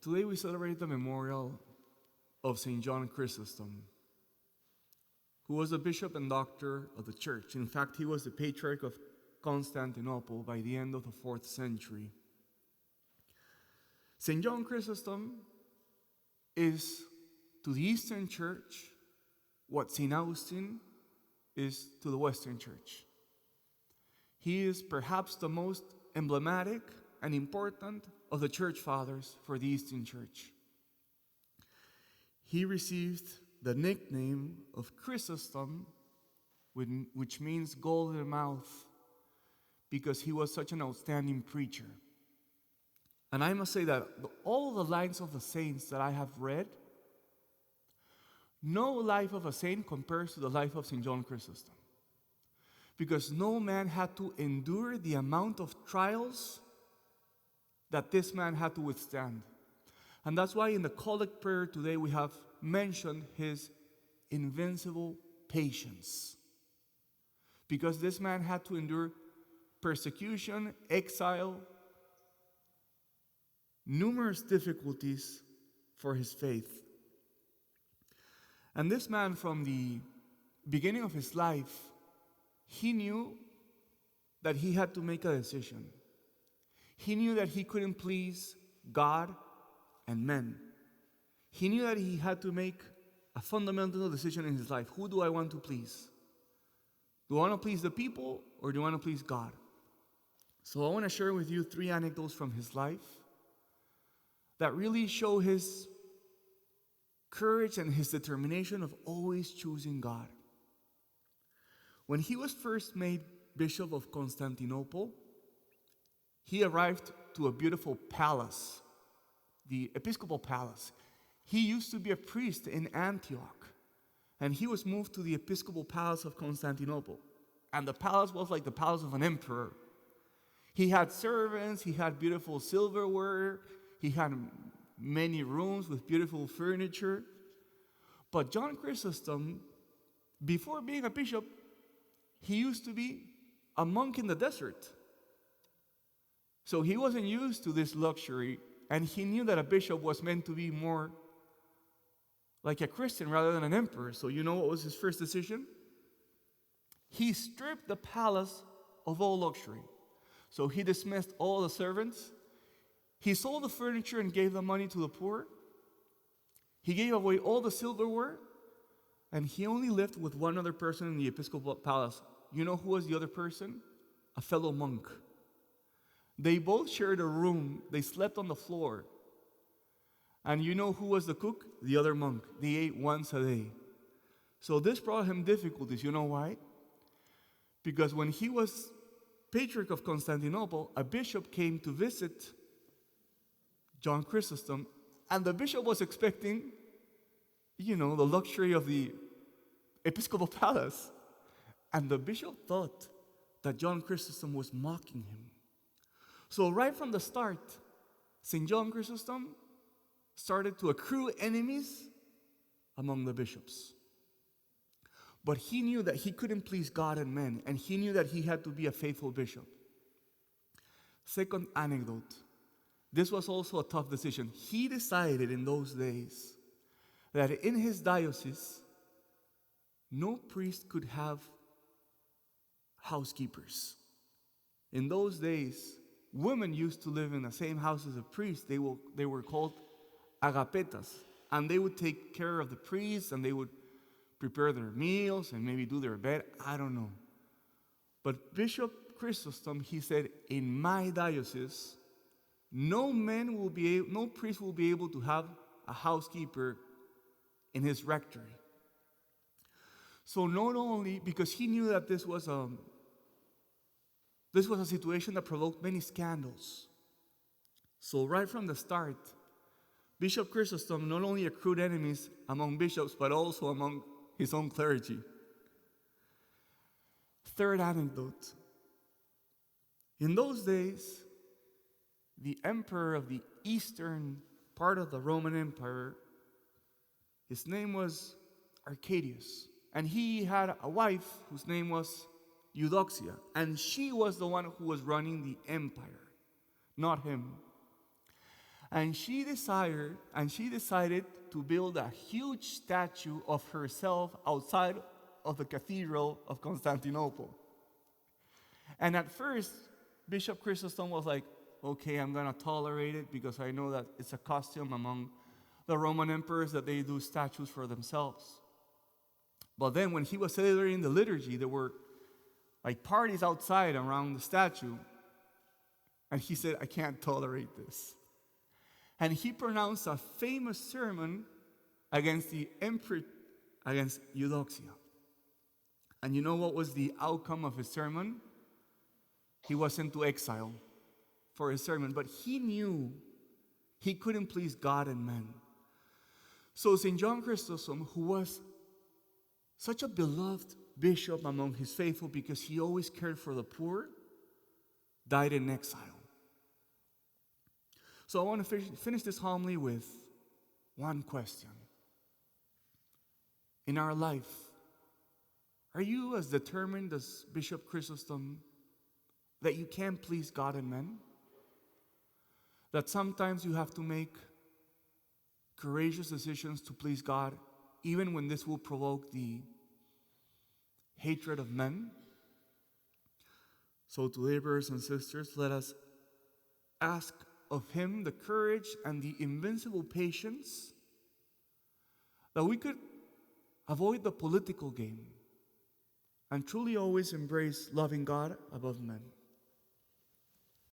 Today we celebrate the memorial of St. John Chrysostom, who was a bishop and doctor of the church. In fact, he was the patriarch of Constantinople by the end of the 4th century. St. John Chrysostom is to the Eastern Church what St. Augustine is to the Western Church. He is perhaps the most emblematic and important of the church fathers for the Eastern Church. He received the nickname of Chrysostom, which means golden mouth, because he was such an outstanding preacher. And I must say that all the lives of the saints that I have read, no life of a saint compares to the life of St. John Chrysostom. Because no man had to endure the amount of trials that this man had to withstand. And that's why in the collect prayer today we have mentioned his invincible patience. Because this man had to endure persecution, exile, numerous difficulties for his faith. And this man, from the beginning of his life, he knew that he had to make a decision. He knew that he couldn't please God and men. He knew that he had to make a fundamental decision in his life. Who do I want to please? Do I want to please the people or do I want to please God? So I want to share with you 3 anecdotes from his life that really show his courage and his determination of always choosing God. When he was first made Bishop of Constantinople, he arrived to a beautiful palace, the episcopal palace. He used to be a priest in Antioch, and he was moved to the episcopal palace of Constantinople. And the palace was like the palace of an emperor. He had servants, he had beautiful silverware, he had many rooms with beautiful furniture. But John Chrysostom, before being a bishop, he used to be a monk in the desert. So he wasn't used to this luxury, and he knew that a bishop was meant to be more like a Christian rather than an emperor. So you know what was his first decision? He stripped the palace of all luxury. So he dismissed all the servants. He sold the furniture and gave the money to the poor. He gave away all the silverware, and he only lived with one other person in the episcopal palace. You know who was the other person? A fellow monk. They both shared a room. They slept on the floor. And you know who was the cook? The other monk. They ate once a day. So this brought him difficulties. You know why? Because when he was Patriarch of Constantinople, a bishop came to visit John Chrysostom, and the bishop was expecting, the luxury of the episcopal palace. And the bishop thought that John Chrysostom was mocking him. So right from the start, St. John Chrysostom started to accrue enemies among the bishops. But he knew that he couldn't please God and men, and he knew that he had to be a faithful bishop. Second anecdote. This was also a tough decision. He decided in those days that in his diocese, no priest could have housekeepers. In those days, women used to live in the same house as a priest. They were called agapetas, and they would take care of the priests, and they would prepare their meals and maybe do their bed. I don't know. But Bishop Chrysostom, he said, in my diocese, no priest will be able to have a housekeeper in his rectory. So not only, because he knew that this was a situation that provoked many scandals. So right from the start, Bishop Chrysostom not only accrued enemies among bishops, but also among his own clergy. Third anecdote. In those days, the emperor of the eastern part of the Roman Empire, his name was Arcadius. And he had a wife whose name was Eudoxia. And she was the one who was running the empire, not him. And she decided to build a huge statue of herself outside of the Cathedral of Constantinople. And at first, Bishop Chrysostom was like, okay, I'm going to tolerate it because I know that it's a custom among the Roman emperors that they do statues for themselves. But then when he was celebrating the liturgy, there were like parties outside around the statue. And he said, I can't tolerate this. And he pronounced a famous sermon against the emperor, against Eudoxia. And you know what was the outcome of his sermon? He was sent to exile for his sermon, but he knew he couldn't please God and man. So St. John Chrysostom, who was such a beloved bishop among his faithful because he always cared for the poor, died in exile. So I want to finish this homily with one question. In our life, are you as determined as Bishop Chrysostom that you can't please God and men? That sometimes you have to make courageous decisions to please God, even when this will provoke the hatred of men? So today, brothers and sisters, let us ask of Him the courage and the invincible patience that we could avoid the political game and truly always embrace loving God above men.